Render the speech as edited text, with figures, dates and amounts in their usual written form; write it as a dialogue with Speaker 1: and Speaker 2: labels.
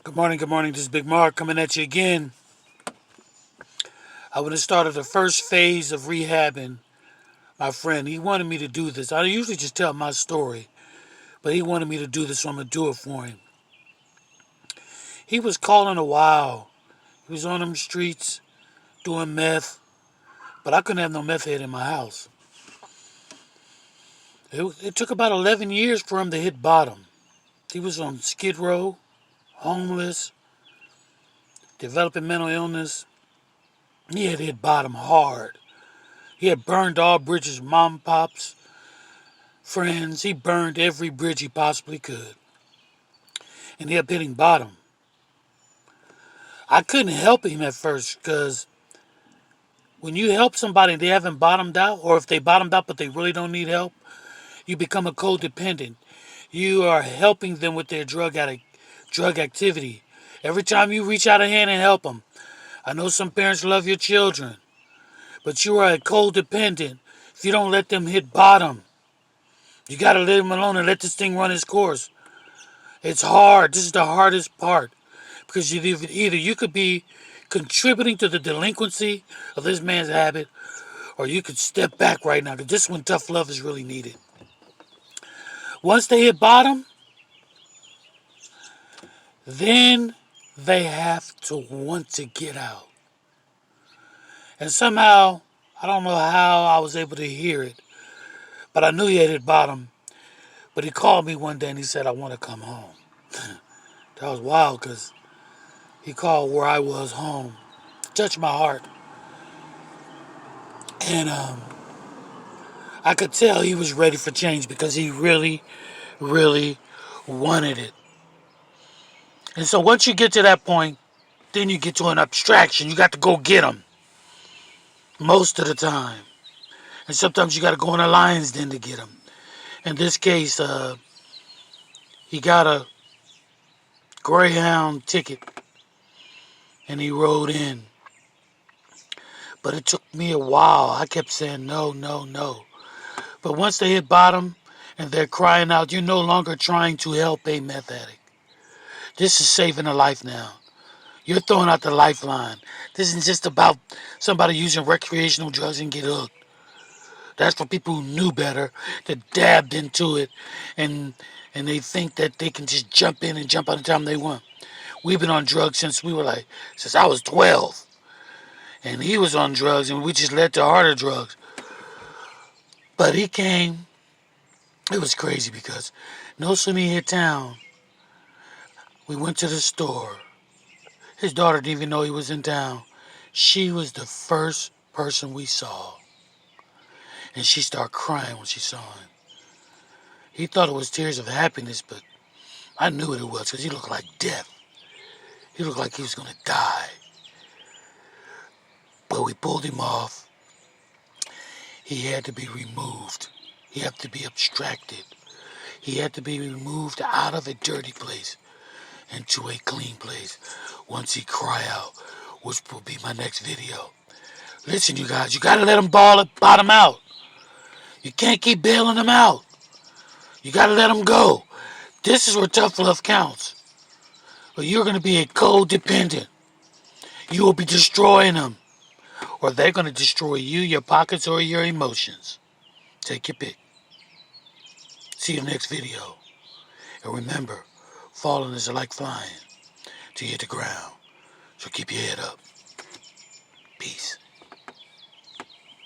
Speaker 1: Good morning, good morning. This is Big Mark coming at you again. I would have started the first phase of rehabbing my friend. He wanted me to do this. I usually just tell my story, but he wanted me to do this, so I'm going to do it for him. He was calling a while. He was on them streets doing meth, but I couldn't have no meth head in my house. It took about 11 years for him to hit bottom. He was on Skid Row, homeless, developing mental illness. He had hit bottom hard. He had burned all bridges, mom, pops, friends. He burned every bridge he possibly could. And he kept hitting bottom. I couldn't help him at first because when you help somebody and they haven't bottomed out, or if they bottomed out but they really don't need help, you become a codependent. You are helping them with their drug activity. Every time you reach out a hand and help them, I know some parents love your children, but you are a codependent if you don't let them hit bottom. You got to leave them alone and let this thing run its course. It's hard. This is the hardest part. Because either you could be contributing to the delinquency of this man's habit, or you could step back right now. Because this is when tough love is really needed. Once they hit bottom, then they have to want to get out. And somehow, I don't know how I was able to hear it, but I knew he had hit bottom. But he called me one day and he said, "I want to come home." That was wild because he called where I was home. Touched my heart. And I could tell he was ready for change because he really, really wanted it. And so once you get to that point, then you get to an abstraction. You got to go get them most of the time. And sometimes you got to go in a lion's den to get them. In this case, he got a Greyhound ticket and he rode in. But it took me a while. I kept saying no, no, no. But once they hit bottom and they're crying out, you're no longer trying to help a meth addict. This is saving a life now. You're throwing out the lifeline. This isn't just about somebody using recreational drugs and get hooked. That's for people who knew better, that dabbed into it, and they think that they can just jump in and jump out anytime they want. We've been on drugs since I was 12. And he was on drugs, and we just led to harder drugs. But he came. It was crazy because no sooner he hit town, we went to the store. His daughter didn't even know he was in town. She was the first person we saw. And she started crying when she saw him. He thought it was tears of happiness, but I knew what it was because he looked like death. He looked like he was going to die. But we pulled him off. He had to be removed. He had to be abstracted. He had to be removed out of a dirty place into a clean place once he cry out, which will be my next video. Listen, you guys, you got to let him bottom out. You can't keep bailing him out. You got to let him go. This is where tough love counts. But you're going to be a codependent. You will be destroying them. Or they're going to destroy you, your pockets, or your emotions. Take your pick. See you next video. And remember, falling is like flying till you hit the ground. So keep your head up. Peace.